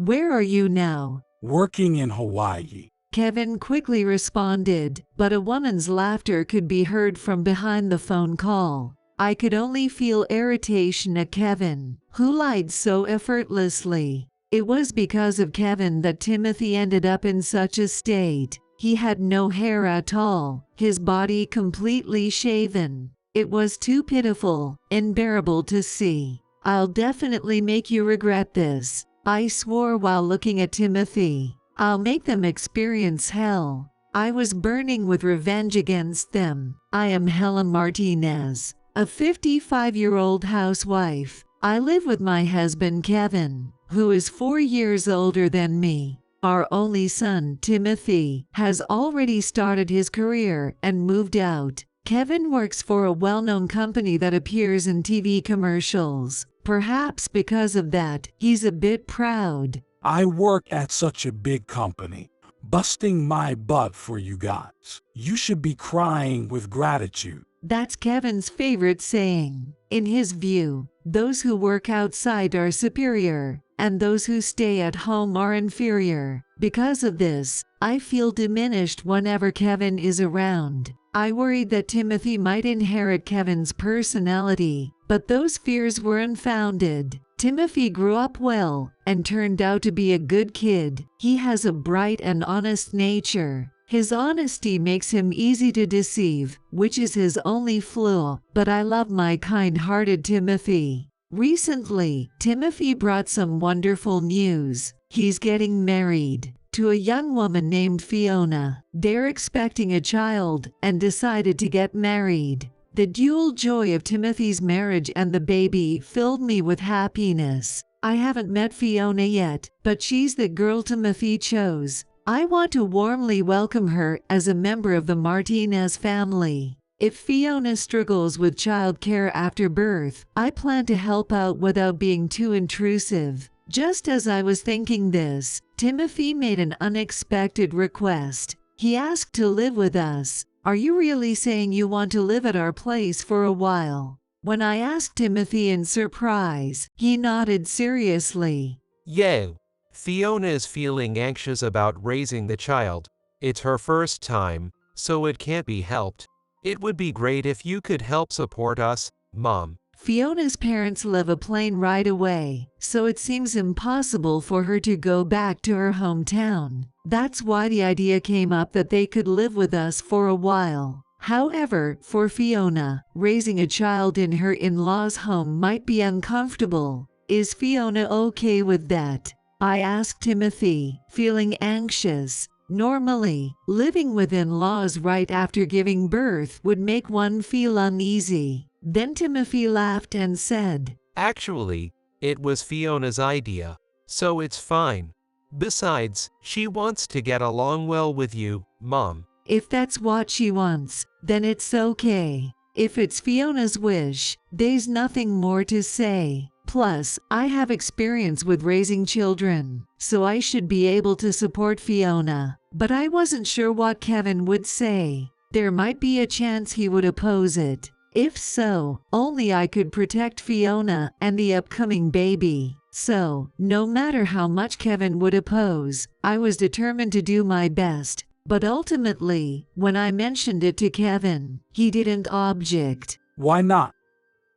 Where are you now? Working in Hawaii. Kevin quickly responded, but a woman's laughter could be heard from behind the phone call. I could only feel irritation at Kevin, who lied so effortlessly. It was because of Kevin that Timothy ended up in such a state. He had no hair at all, his body completely shaven. It was too pitiful, unbearable to see. I'll definitely make you regret this, I swore while looking at Timothy. I'll make them experience hell. I was burning with revenge against them. I am Helen Martinez, a 55-year-old housewife. I live with my husband Kevin, who is 4 years older than me. Our only son, Timothy, has already started his career and moved out. Kevin works for a well-known company that appears in TV commercials. Perhaps because of that, he's a bit proud. I work at such a big company, busting my butt for you guys. You should be crying with gratitude. That's Kevin's favorite saying. In his view, those who work outside are superior, and those who stay at home are inferior. Because of this, I feel diminished whenever Kevin is around. I worried that Timothy might inherit Kevin's personality, but those fears were unfounded. Timothy grew up well and turned out to be a good kid. He has a bright and honest nature. His honesty makes him easy to deceive, which is his only flaw, but I love my kind-hearted Timothy. Recently, Timothy brought some wonderful news. He's getting married to a young woman named Fiona. They're expecting a child and decided to get married. The dual joy of Timothy's marriage and the baby filled me with happiness. I haven't met Fiona yet, but she's the girl Timothy chose. I want to warmly welcome her as a member of the Martinez family. If Fiona struggles with childcare after birth, I plan to help out without being too intrusive. Just as I was thinking this, Timothy made an unexpected request. He asked to live with us. Are you really saying you want to live at our place for a while? When I asked Timothy in surprise, he nodded seriously. Yeah. Fiona is feeling anxious about raising the child. It's her first time, so it can't be helped. It would be great if you could help support us, Mom. Fiona's parents live a plane ride away, so it seems impossible for her to go back to her hometown. That's why the idea came up that they could live with us for a while. However, for Fiona, raising a child in her in-laws' home might be uncomfortable. Is Fiona okay with that? I asked Timothy, feeling anxious. Normally, living with in-laws right after giving birth would make one feel uneasy. Then Timothy laughed and said, Actually, it was Fiona's idea, so it's fine. Besides, she wants to get along well with you, Mom. If that's what she wants, then it's okay. If it's Fiona's wish, there's nothing more to say. Plus, I have experience with raising children, so I should be able to support Fiona. But I wasn't sure what Kevin would say. There might be a chance he would oppose it. If so, only I could protect Fiona and the upcoming baby. So, no matter how much Kevin would oppose, I was determined to do my best. But ultimately, when I mentioned it to Kevin, he didn't object. Why not?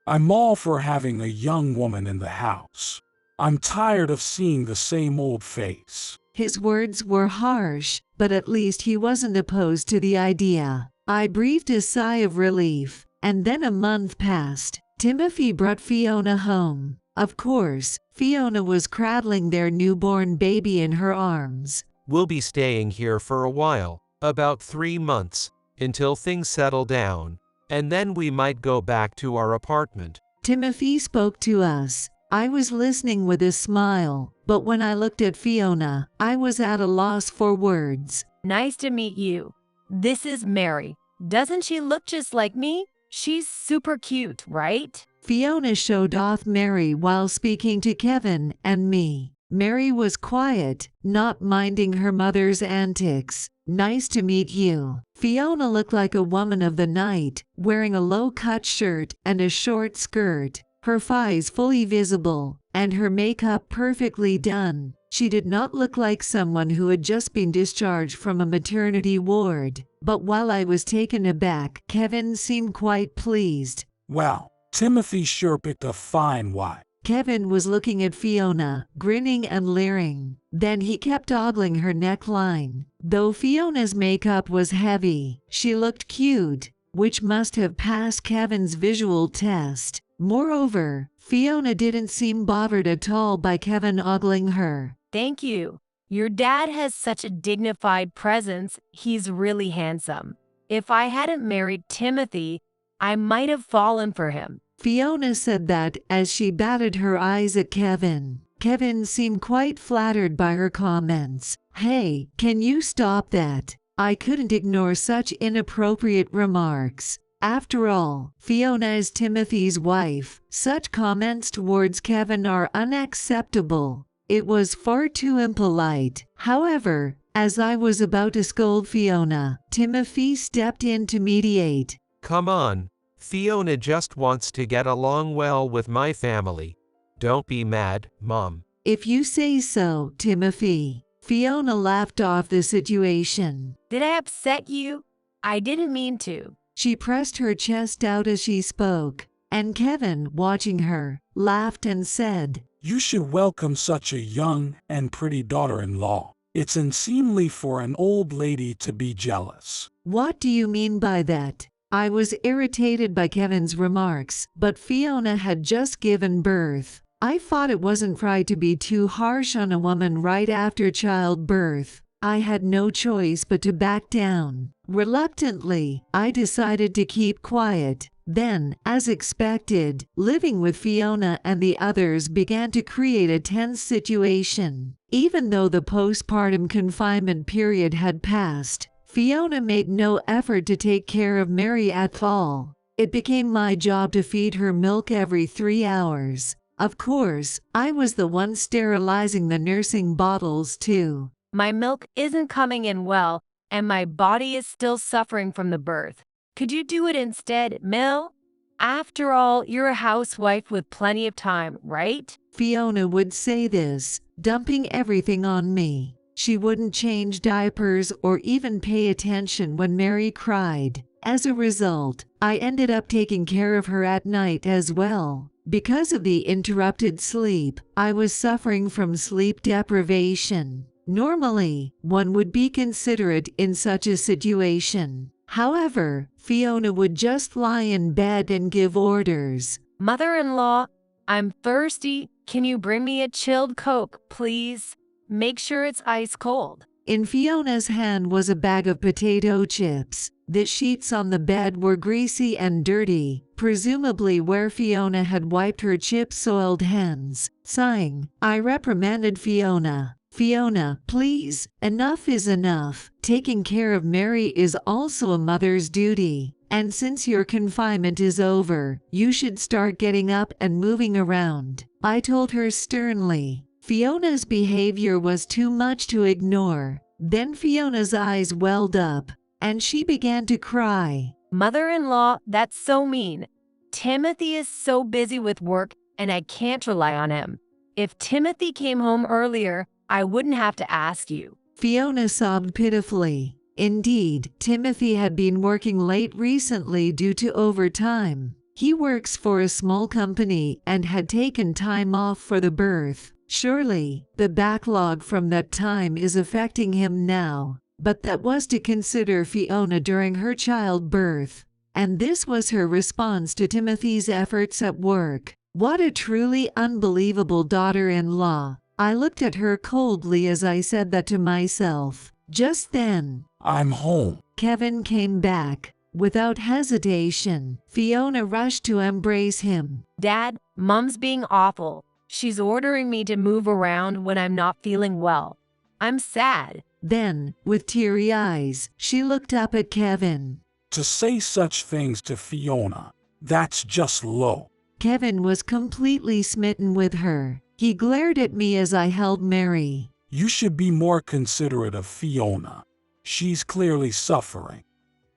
I'm all for having a young woman in the house. I'm tired of seeing the same old face. His words were harsh, but at least he wasn't opposed to the idea. I breathed a sigh of relief, and then a month passed. Timothy brought Fiona home. Of course, Fiona was cradling their newborn baby in her arms. We'll be staying here for a while, about 3 months, until things settle down, and then we might go back to our apartment. Timothy spoke to us. I was listening with a smile, but when I looked at Fiona, I was at a loss for words. Nice to meet you. This is Mary. Doesn't she look just like me? She's super cute, right? Fiona showed off Mary while speaking to Kevin and me. Mary was quiet, not minding her mother's antics. Nice to meet you. Fiona looked like a woman of the night, wearing a low-cut shirt and a short skirt, her thighs fully visible, and her makeup perfectly done. She did not look like someone who had just been discharged from a maternity ward, but while I was taken aback, Kevin seemed quite pleased. Wow, Timothy sure picked a fine wife. Kevin was looking at Fiona, grinning and leering. Then he kept ogling her neckline. Though Fiona's makeup was heavy, she looked cute, which must have passed Kevin's visual test. Moreover, Fiona didn't seem bothered at all by Kevin ogling her. Thank you. Your dad has such a dignified presence. He's really handsome. If I hadn't married Timothy, I might have fallen for him. Fiona said that as she batted her eyes at Kevin. Kevin seemed quite flattered by her comments. Hey, can you stop that? I couldn't ignore such inappropriate remarks. After all, Fiona is Timothy's wife. Such comments towards Kevin are unacceptable. It was far too impolite. However, as I was about to scold Fiona, Timothy stepped in to mediate. Come on. Fiona just wants to get along well with my family. Don't be mad, Mom. If you say so, Timothy. Fiona laughed off the situation. Did I upset you? I didn't mean to. She pressed her chest out as she spoke, and Kevin, watching her, laughed and said, You should welcome such a young and pretty daughter-in-law. It's unseemly for an old lady to be jealous. What do you mean by that? I was irritated by Kevin's remarks, but Fiona had just given birth. I thought it wasn't right to be too harsh on a woman right after childbirth. I had no choice but to back down. Reluctantly, I decided to keep quiet. Then, as expected, living with Fiona and the others began to create a tense situation. Even though the postpartum confinement period had passed, Fiona made no effort to take care of Mary at all. It became my job to feed her milk every 3 hours. Of course, I was the one sterilizing the nursing bottles too. My milk isn't coming in well, and my body is still suffering from the birth. Could you do it instead, Mel? After all, you're a housewife with plenty of time, right? Fiona would say this, dumping everything on me. She wouldn't change diapers or even pay attention when Mary cried. As a result, I ended up taking care of her at night as well. Because of the interrupted sleep, I was suffering from sleep deprivation. Normally, one would be considerate in such a situation. However, Fiona would just lie in bed and give orders. Mother-in-law, I'm thirsty. Can you bring me a chilled Coke, please? Make sure it's ice cold. In Fiona's hand was a bag of potato chips. The sheets on the bed were greasy and dirty, presumably where Fiona had wiped her chip-soiled hands. Sighing, I reprimanded Fiona. Fiona, please, enough is enough. Taking care of Mary is also a mother's duty. And since your confinement is over, you should start getting up and moving around. I told her sternly. Fiona's behavior was too much to ignore. Then Fiona's eyes welled up, and she began to cry. Mother-in-law, that's so mean. Timothy is so busy with work, and I can't rely on him. If Timothy came home earlier, I wouldn't have to ask you. Fiona sobbed pitifully. Indeed, Timothy had been working late recently due to overtime. He works for a small company and had taken time off for the birth. Surely, the backlog from that time is affecting him now. But that was to consider Fiona during her childbirth. And this was her response to Timothy's efforts at work. What a truly unbelievable daughter-in-law. I looked at her coldly as I said that to myself. Just then, I'm home. Kevin came back. Without hesitation, Fiona rushed to embrace him. Dad, Mom's being awful. She's ordering me to move around when I'm not feeling well. I'm sad. Then, with teary eyes, she looked up at Kevin. To say such things to Fiona, that's just low. Kevin was completely smitten with her. He glared at me as I held Mary. You should be more considerate of Fiona. She's clearly suffering.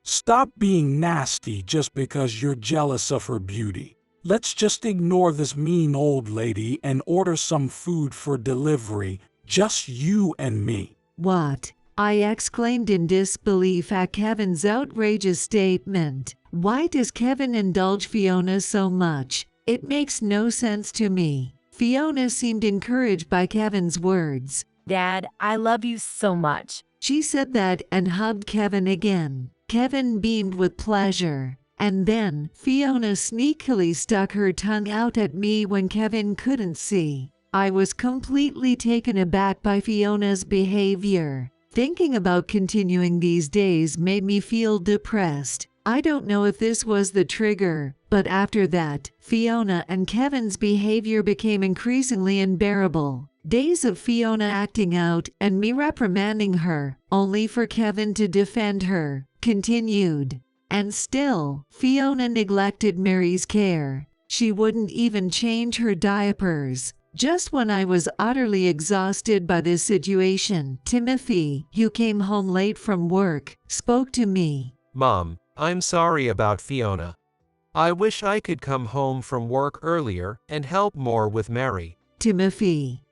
Stop being nasty just because you're jealous of her beauty. Let's just ignore this mean old lady and order some food for delivery. Just you and me. What? I exclaimed in disbelief at Kevin's outrageous statement. Why does Kevin indulge Fiona so much? It makes no sense to me. Fiona seemed encouraged by Kevin's words. Dad, I love you so much. She said that and hugged Kevin again. Kevin beamed with pleasure. And then, Fiona sneakily stuck her tongue out at me when Kevin couldn't see. I was completely taken aback by Fiona's behavior. Thinking about continuing these days made me feel depressed. I don't know if this was the trigger, but after that, Fiona and Kevin's behavior became increasingly unbearable. Days of Fiona acting out and me reprimanding her, only for Kevin to defend her, continued. And still, Fiona neglected Mary's care. She wouldn't even change her diapers. Just when I was utterly exhausted by this situation, Timothy, who came home late from work, spoke to me. Mom, I'm sorry about Fiona. I wish I could come home from work earlier and help more with Mary. Timothy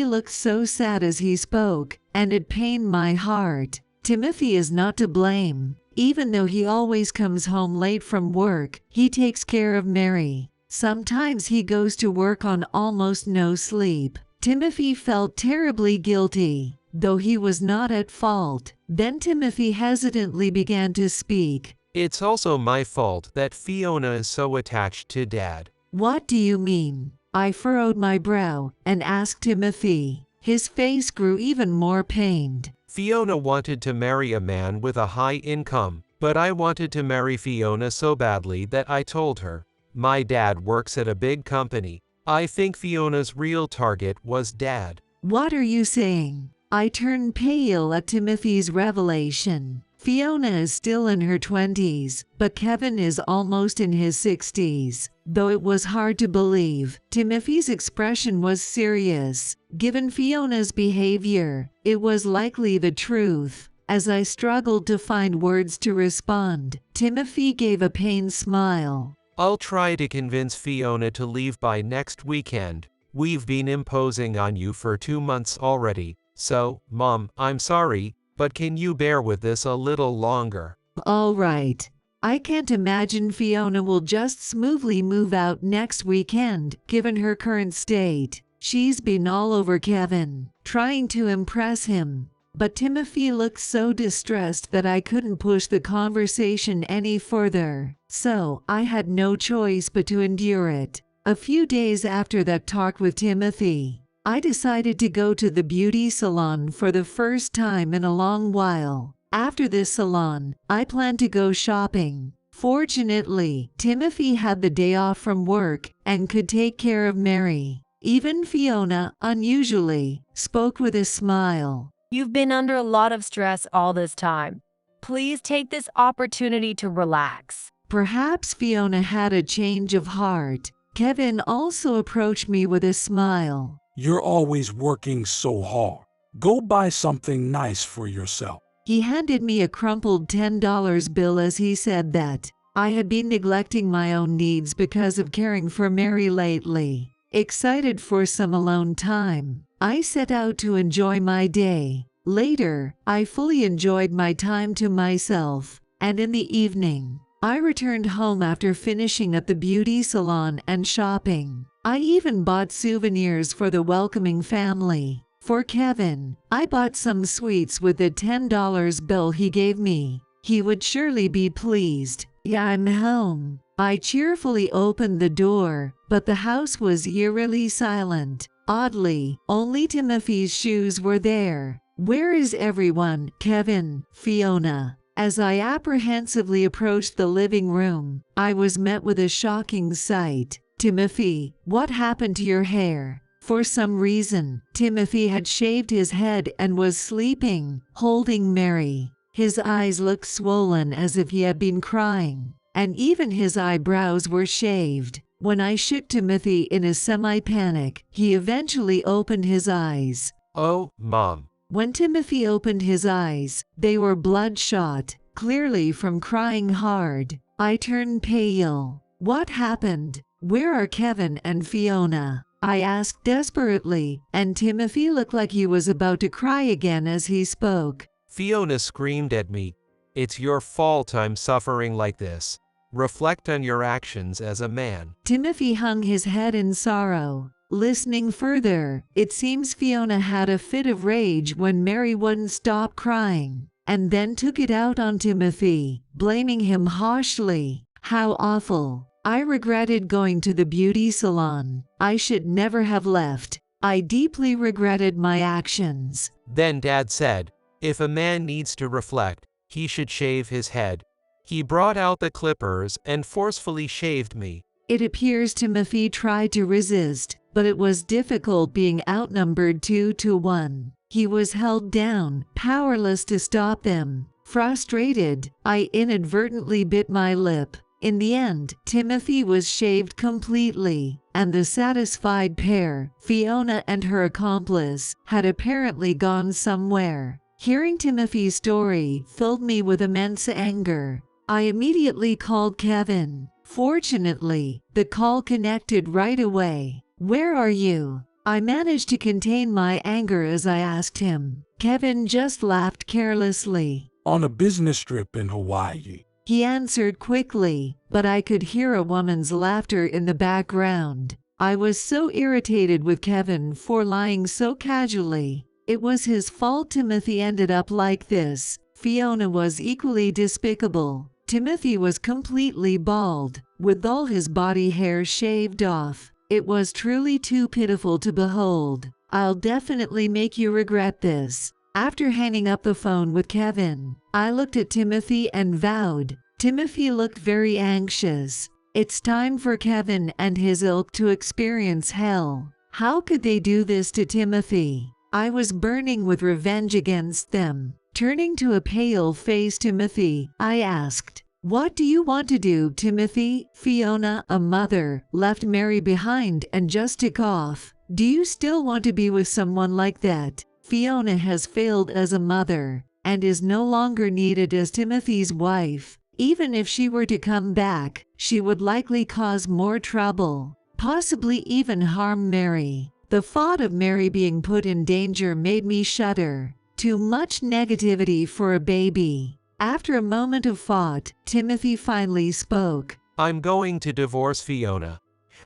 looked so sad as he spoke, and it pained my heart. Timothy is not to blame. Even though he always comes home late from work, he takes care of Mary. Sometimes he goes to work on almost no sleep. Timothy felt terribly guilty, though he was not at fault. Then Timothy hesitantly began to speak. It's also my fault that Fiona is so attached to Dad. What do you mean? I furrowed my brow and asked Timothy. His face grew even more pained. Fiona wanted to marry a man with a high income, but I wanted to marry Fiona so badly that I told her. My dad works at a big company. I think Fiona's real target was Dad. What are you saying? I turned pale at Timothy's revelation. Fiona is still in her 20s, but Kevin is almost in his 60s. Though it was hard to believe, Timothy's expression was serious. Given Fiona's behavior, it was likely the truth. As I struggled to find words to respond, Timothy gave a pained smile. I'll try to convince Fiona to leave by next weekend. We've been imposing on you for 2 months already. So, Mom, I'm sorry, but can you bear with this a little longer? All right. I can't imagine Fiona will just smoothly move out next weekend, given her current state. She's been all over Kevin, trying to impress him. But Timothy looked so distressed that I couldn't push the conversation any further. So, I had no choice but to endure it. A few days after that talk with Timothy, I decided to go to the beauty salon for the first time in a long while. After this salon, I planned to go shopping. Fortunately, Timothy had the day off from work and could take care of Mary. Even Fiona, unusually, spoke with a smile. You've been under a lot of stress all this time. Please take this opportunity to relax. Perhaps Fiona had a change of heart. Kevin also approached me with a smile. You're always working so hard. Go buy something nice for yourself. He handed me a crumpled $10 bill as he said that. I had been neglecting my own needs because of caring for Mary lately. Excited for some alone time, I set out to enjoy my day. Later, I fully enjoyed my time to myself, and in the evening, I returned home after finishing at the beauty salon and shopping. I even bought souvenirs for the welcoming family. For Kevin, I bought some sweets with the $10 bill he gave me. He would surely be pleased. Yeah, I'm home. I cheerfully opened the door, but the house was eerily silent. Oddly, only Timothy's shoes were there. Where is everyone? Kevin, Fiona. As I apprehensively approached the living room, I was met with a shocking sight. Timothy, what happened to your hair? For some reason, Timothy had shaved his head and was sleeping, holding Mary. His eyes looked swollen as if he had been crying, and even his eyebrows were shaved. When I shook Timothy in a semi-panic, he eventually opened his eyes. Oh, Mom. When Timothy opened his eyes, they were bloodshot, clearly from crying hard. I turned pale. What happened? Where are Kevin and Fiona? I asked desperately, and Timothy looked like he was about to cry again as he spoke. Fiona screamed at me. It's your fault I'm suffering like this. Reflect on your actions as a man. Timothy hung his head in sorrow. Listening further, it seems Fiona had a fit of rage when Mary wouldn't stop crying, and then took it out on Timothy, blaming him harshly. How awful. I regretted going to the beauty salon. I should never have left. I deeply regretted my actions. Then Dad said, if a man needs to reflect, he should shave his head. He brought out the clippers and forcefully shaved me. It appears Timothy tried to resist, but it was difficult being outnumbered 2-1. He was held down, powerless to stop them. Frustrated, I inadvertently bit my lip. In the end, Timothy was shaved completely, and the satisfied pair, Fiona and her accomplice, had apparently gone somewhere. Hearing Timothy's story filled me with immense anger. I immediately called Kevin. Fortunately, the call connected right away. "Where are you?" I managed to contain my anger as I asked him. Kevin just laughed carelessly. "On a business trip in Hawaii." He answered quickly, but I could hear a woman's laughter in the background. I was so irritated with Kevin for lying so casually. It was his fault Timothy ended up like this. Fiona was equally despicable. Timothy was completely bald, with all his body hair shaved off. It was truly too pitiful to behold. I'll definitely make you regret this. After hanging up the phone with Kevin, I looked at Timothy and vowed. Timothy looked very anxious. It's time for Kevin and his ilk to experience hell. How could they do this to Timothy? I was burning with revenge against them. Turning to a pale-faced Timothy, I asked, "What do you want to do, Timothy?" Fiona, a mother, left Mary behind and just took off. "Do you still want to be with someone like that?" Fiona has failed as a mother and is no longer needed as Timothy's wife. Even if she were to come back, she would likely cause more trouble, possibly even harm Mary. The thought of Mary being put in danger made me shudder. Too much negativity for a baby. After a moment of thought, Timothy finally spoke. I'm going to divorce Fiona.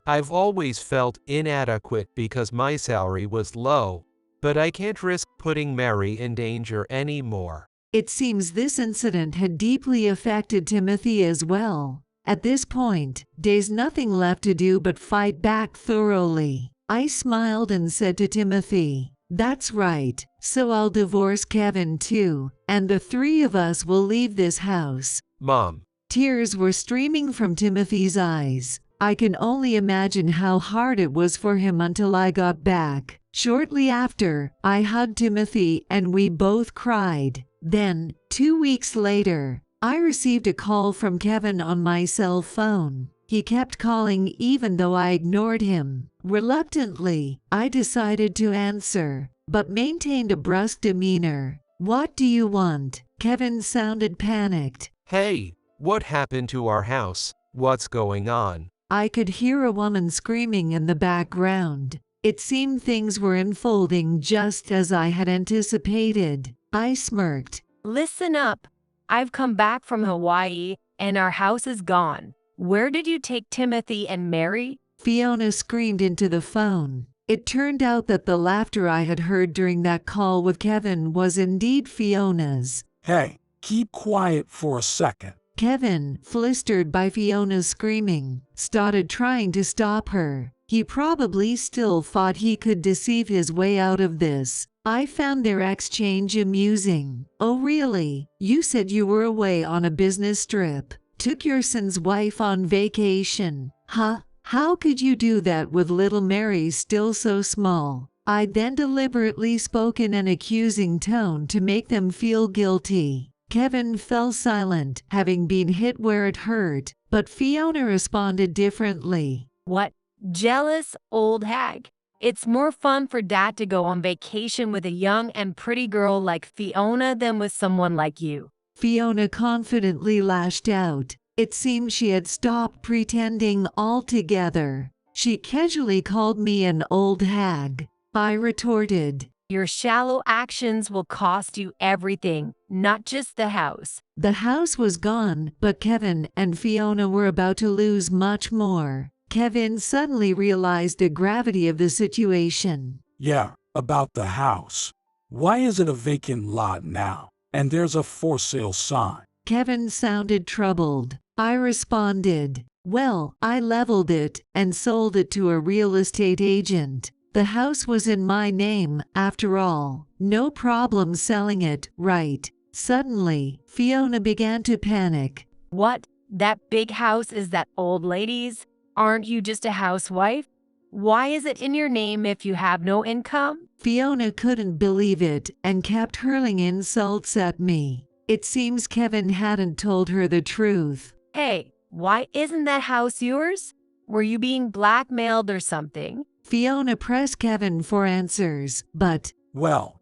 I've always felt inadequate because my salary was low, but I can't risk putting Mary in danger anymore. It seems this incident had deeply affected Timothy as well. At this point, there's nothing left to do but fight back thoroughly. I smiled and said to Timothy, "That's right, so I'll divorce Kevin too, and the three of us will leave this house." Mom. Tears were streaming from Timothy's eyes. I can only imagine how hard it was for him until I got back. Shortly after, I hugged Timothy and we both cried. Then, 2 weeks later, I received a call from Kevin on my cell phone. He kept calling even though I ignored him. Reluctantly, I decided to answer, but maintained a brusque demeanor. "What do you want?" Kevin sounded panicked. Hey, what happened to our house? What's going on? I could hear a woman screaming in the background. It seemed things were unfolding just as I had anticipated. I smirked. Listen up. I've come back from Hawaii, and our house is gone. Where did you take Timothy and Mary? Fiona screamed into the phone. It turned out that the laughter I had heard during that call with Kevin was indeed Fiona's. "Hey, keep quiet for a second." Kevin, flustered by Fiona's screaming, started trying to stop her. He probably still thought he could deceive his way out of this. I found their exchange amusing. "Oh really? You said you were away on a business trip. Took your son's wife on vacation. Huh? How could you do that with little Mary still so small?" I then deliberately spoke in an accusing tone to make them feel guilty. Kevin fell silent, having been hit where it hurt, but Fiona responded differently. What? Jealous old hag. It's more fun for Dad to go on vacation with a young and pretty girl like Fiona than with someone like you. Fiona confidently lashed out. It seemed she had stopped pretending altogether. She casually called me an old hag. I retorted. Your shallow actions will cost you everything, not just the house. The house was gone, but Kevin and Fiona were about to lose much more. Kevin suddenly realized the gravity of the situation. Yeah, about the house. Why is it a vacant lot now? And there's a for sale sign. Kevin sounded troubled. I responded, well, I leveled it and sold it to a real estate agent. The house was in my name, after all. No problem selling it, right? Suddenly, Fiona began to panic. What? That big house is that old lady's? Aren't you just a housewife? Why is it in your name if you have no income? Fiona couldn't believe it and kept hurling insults at me. It seems Kevin hadn't told her the truth. Hey, why isn't that house yours? Were you being blackmailed or something? Fiona pressed Kevin for answers, but, Well,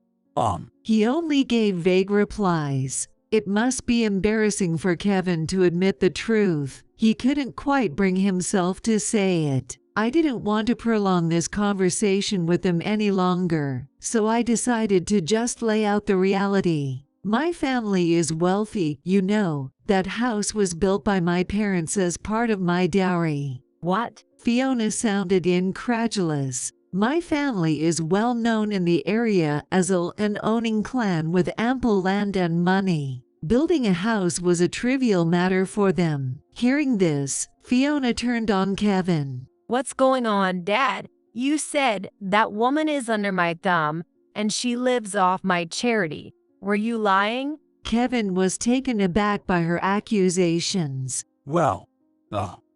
he only gave vague replies. It must be embarrassing for Kevin to admit the truth. He couldn't quite bring himself to say it. I didn't want to prolong this conversation with him any longer, so I decided to just lay out the reality. My family is wealthy, you know. That house was built by my parents as part of my dowry. What? Fiona sounded incredulous. My family is well known in the area as an owning clan with ample land and money. Building a house was a trivial matter for them. Hearing this, Fiona turned on Kevin. What's going on, Dad? You said that woman is under my thumb and she lives off my charity. Were you lying? Kevin was taken aback by her accusations. well,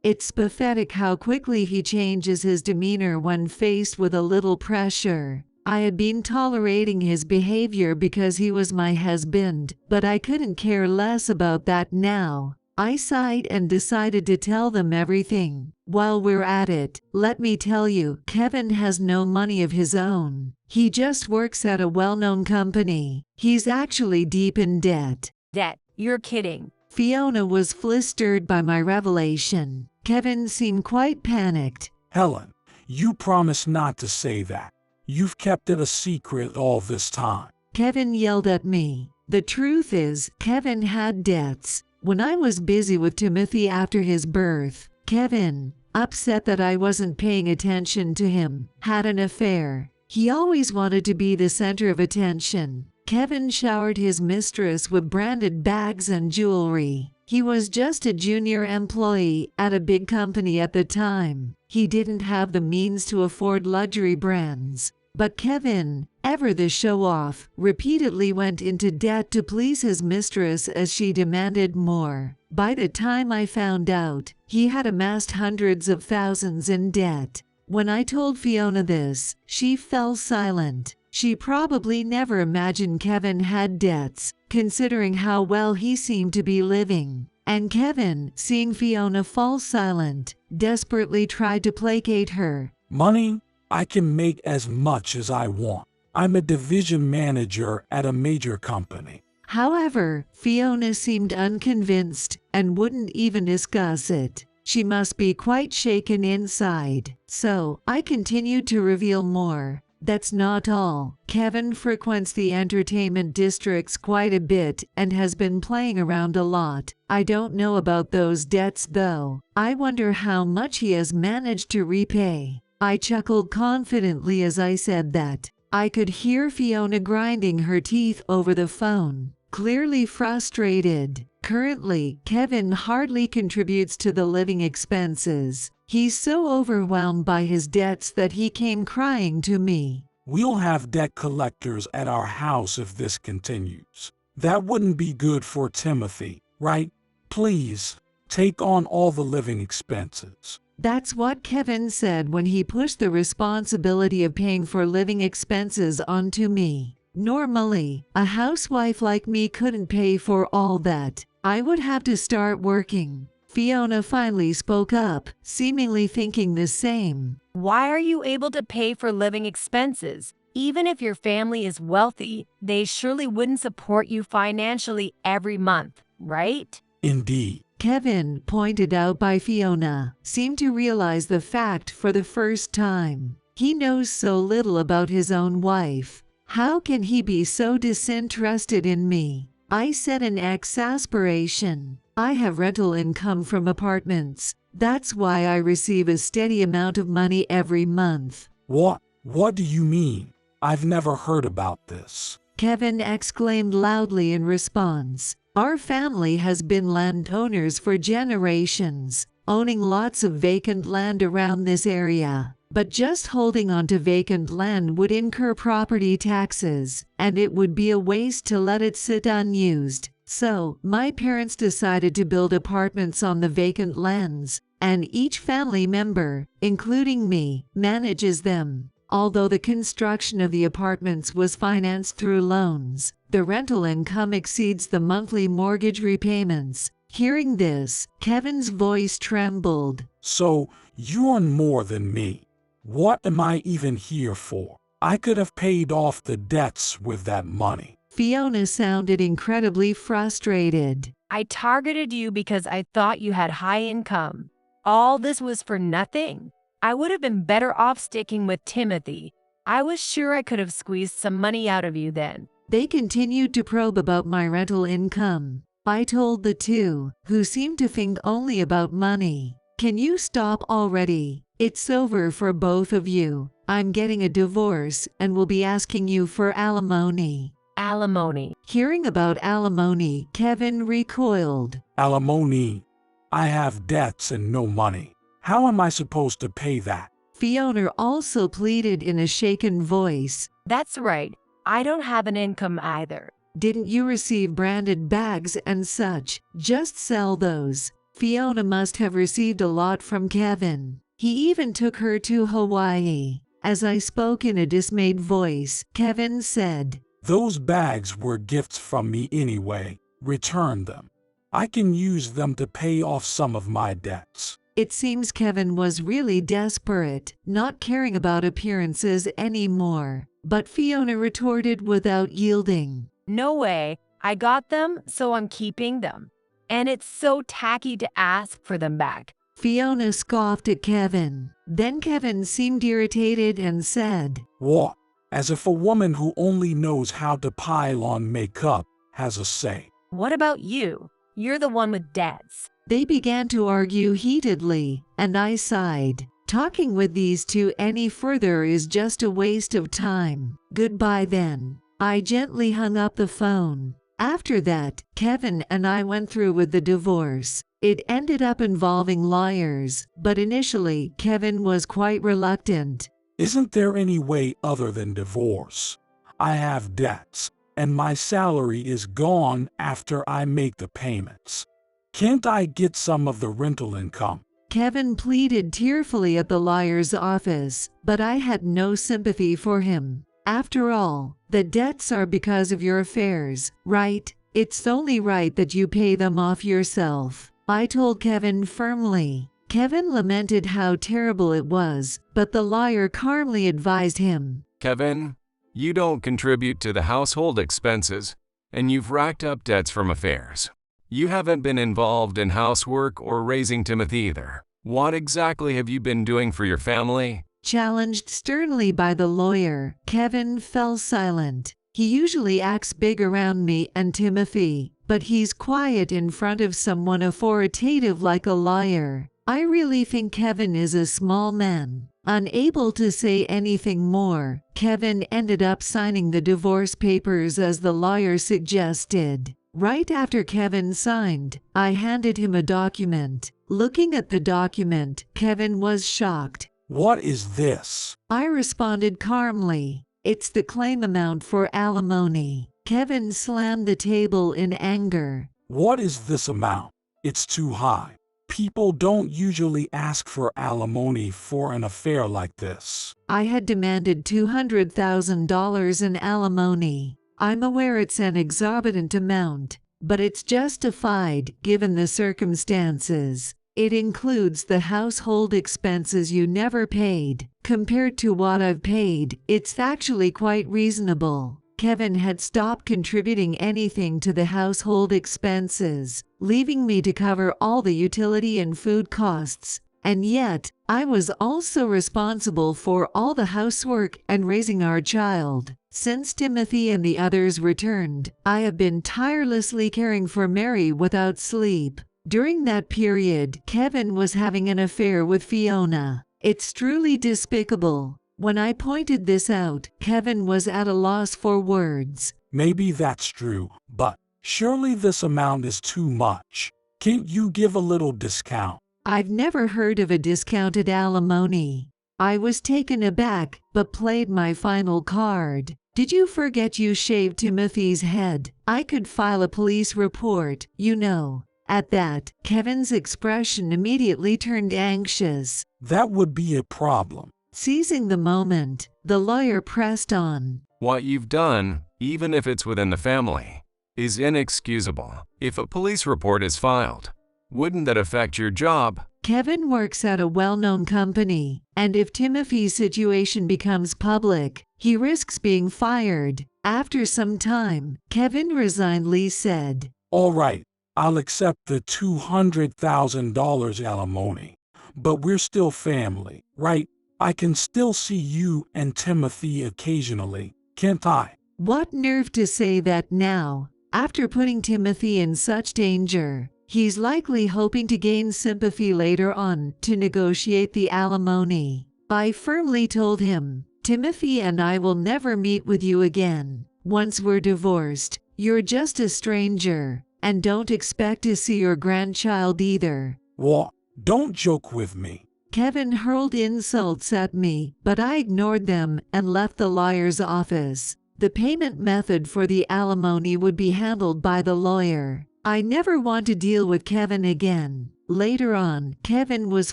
It's pathetic how quickly he changes his demeanor when faced with a little pressure. I had been tolerating his behavior because he was my husband, but I couldn't care less about that now. I sighed and decided to tell them everything. While we're at it, let me tell you, Kevin has no money of his own. He just works at a well-known company. He's actually deep in debt. Dad, you're kidding. Fiona was flustered by my revelation. Kevin seemed quite panicked. Helen, you promised not to say that. You've kept it a secret all this time. Kevin yelled at me. The truth is, Kevin had debts. When I was busy with Timothy after his birth, Kevin, upset that I wasn't paying attention to him, had an affair. He always wanted to be the center of attention. Kevin showered his mistress with branded bags and jewelry. He was just a junior employee at a big company at the time. He didn't have the means to afford luxury brands. But Kevin, ever the show-off, repeatedly went into debt to please his mistress as she demanded more. By the time I found out, he had amassed hundreds of thousands in debt. When I told Fiona this, she fell silent. She probably never imagined Kevin had debts, considering how well he seemed to be living. And Kevin, seeing Fiona fall silent, desperately tried to placate her. Money? I can make as much as I want. I'm a division manager at a major company. However, Fiona seemed unconvinced and wouldn't even discuss it. She must be quite shaken inside. So, I continued to reveal more. That's not all. Kevin frequents the entertainment districts quite a bit and has been playing around a lot. I don't know about those debts though. I wonder how much he has managed to repay. I chuckled confidently as I said that. I could hear Fiona grinding her teeth over the phone, clearly frustrated. Currently, Kevin hardly contributes to the living expenses. He's so overwhelmed by his debts that he came crying to me. We'll have debt collectors at our house if this continues. That wouldn't be good for Timothy, right? Please, take on all the living expenses. That's what Kevin said when he pushed the responsibility of paying for living expenses onto me. Normally, a housewife like me couldn't pay for all that. I would have to start working. Fiona finally spoke up, seemingly thinking the same. Why are you able to pay for living expenses? Even if your family is wealthy, they surely wouldn't support you financially every month, right? Indeed. Kevin, pointed out by Fiona, seemed to realize the fact for the first time. He knows so little about his own wife. How can he be so disinterested in me? I said in exasperation. I have rental income from apartments. That's why I receive a steady amount of money every month. What? What do you mean? I've never heard about this. Kevin exclaimed loudly in response. Our family has been landowners for generations, owning lots of vacant land around this area. But just holding onto vacant land would incur property taxes, and it would be a waste to let it sit unused. So, my parents decided to build apartments on the vacant lands, and each family member, including me, manages them. Although the construction of the apartments was financed through loans, the rental income exceeds the monthly mortgage repayments. Hearing this, Kevin's voice trembled. So, you earn more than me. What am I even here for? I could have paid off the debts with that money. Fiona sounded incredibly frustrated. I targeted you because I thought you had high income. All this was for nothing. I would have been better off sticking with Timothy. I was sure I could have squeezed some money out of you then. They continued to probe about my rental income. I told the two, who seemed to think only about money. Can you stop already? It's over for both of you. I'm getting a divorce and will be asking you for alimony. Alimony. Hearing about alimony, Kevin recoiled. Alimony? I have debts and no money. How am I supposed to pay that? Fiona also pleaded in a shaken voice. That's right. I don't have an income either. Didn't you receive branded bags and such? Just sell those. Fiona must have received a lot from Kevin. He even took her to Hawaii. As I spoke in a dismayed voice, Kevin said, Those bags were gifts from me anyway. Return them. I can use them to pay off some of my debts. It seems Kevin was really desperate, not caring about appearances anymore. But Fiona retorted without yielding. No way. I got them, so I'm keeping them. And it's so tacky to ask for them back. Fiona scoffed at Kevin. Then Kevin seemed irritated and said, What? As if a woman who only knows how to pile on makeup has a say. What about you? You're the one with debts. They began to argue heatedly, and I sighed. Talking with these two any further is just a waste of time. Goodbye then. I gently hung up the phone. After that, Kevin and I went through with the divorce. It ended up involving lawyers, but initially Kevin was quite reluctant. Isn't there any way other than divorce? I have debts, and my salary is gone after I make the payments. Can't I get some of the rental income? Kevin pleaded tearfully at the lawyer's office, but I had no sympathy for him. After all, the debts are because of your affairs, right? It's only right that you pay them off yourself, I told Kevin firmly. Kevin lamented how terrible it was, but the lawyer calmly advised him. Kevin, you don't contribute to the household expenses, and you've racked up debts from affairs. You haven't been involved in housework or raising Timothy either. What exactly have you been doing for your family? Challenged sternly by the lawyer, Kevin fell silent. He usually acts big around me and Timothy, but he's quiet in front of someone authoritative like a lawyer. I really think Kevin is a small man. Unable to say anything more, Kevin ended up signing the divorce papers as the lawyer suggested. Right after Kevin signed, I handed him a document. Looking at the document, Kevin was shocked. What is this? I responded calmly. It's the claim amount for alimony. Kevin slammed the table in anger. What is this amount? It's too high. People don't usually ask for alimony for an affair like this. I had demanded $200,000 in alimony. I'm aware it's an exorbitant amount, but it's justified given the circumstances. It includes the household expenses you never paid. Compared to what I've paid, it's actually quite reasonable. Kevin had stopped contributing anything to the household expenses, leaving me to cover all the utility and food costs. And yet, I was also responsible for all the housework and raising our child. Since Timothy and the others returned, I have been tirelessly caring for Mary without sleep. During that period, Kevin was having an affair with Fiona. It's truly despicable. When I pointed this out, Kevin was at a loss for words. Maybe that's true, but surely this amount is too much. Can't you give a little discount? I've never heard of a discounted alimony. I was taken aback, but played my final card. Did you forget you shaved Timothy's head? I could file a police report, you know. At that, Kevin's expression immediately turned anxious. That would be a problem. Seizing the moment, the lawyer pressed on. What you've done, even if it's within the family, is inexcusable. If a police report is filed, wouldn't that affect your job? Kevin works at a well-known company, and if Timothy's situation becomes public, he risks being fired. After some time, Kevin resignedly said, All right, I'll accept the $200,000 alimony. But we're still family, right? I can still see you and Timothy occasionally, can't I? What nerve to say that now, after putting Timothy in such danger. He's likely hoping to gain sympathy later on to negotiate the alimony. I firmly told him, Timothy and I will never meet with you again. Once we're divorced, you're just a stranger, and don't expect to see your grandchild either. What? Don't joke with me. Kevin hurled insults at me, but I ignored them and left the lawyer's office. The payment method for the alimony would be handled by the lawyer. I never want to deal with Kevin again. Later on, Kevin was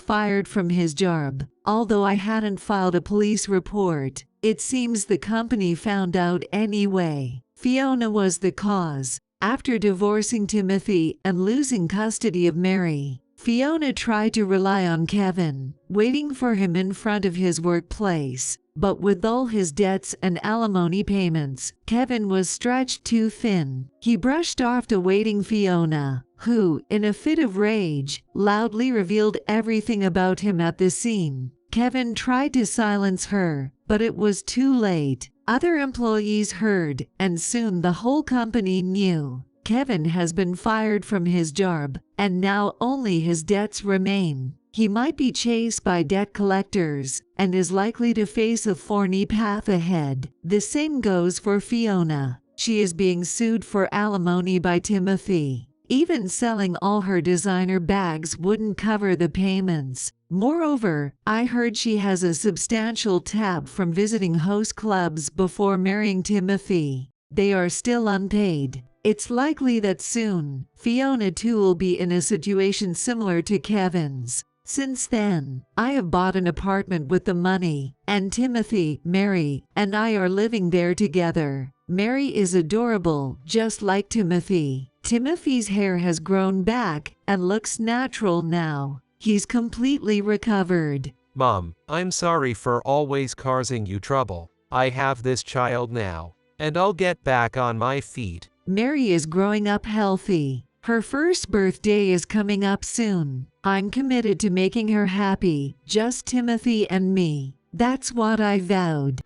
fired from his job. Although I hadn't filed a police report, it seems the company found out anyway. Fiona was the cause. After divorcing Timothy and losing custody of Mary, Fiona tried to rely on Kevin, waiting for him in front of his workplace. But with all his debts and alimony payments, Kevin was stretched too thin. He brushed off awaiting Fiona, who, in a fit of rage, loudly revealed everything about him at the scene. Kevin tried to silence her, but it was too late. Other employees heard, and soon the whole company knew. Kevin has been fired from his job, and now only his debts remain. He might be chased by debt collectors and is likely to face a thorny path ahead. The same goes for Fiona. She is being sued for alimony by Timothy. Even selling all her designer bags wouldn't cover the payments. Moreover, I heard she has a substantial tab from visiting host clubs before marrying Timothy. They are still unpaid. It's likely that soon, Fiona too will be in a situation similar to Kevin's. Since then, I have bought an apartment with the money, and Timothy, Mary, and I are living there together. Mary is adorable, just like Timothy. Timothy's hair has grown back and looks natural now. He's completely recovered. Mom, I'm sorry for always causing you trouble. I have this child now, and I'll get back on my feet. Mary is growing up healthy. Her first birthday is coming up soon. I'm committed to making her happy, just Timothy and me. That's what I vowed.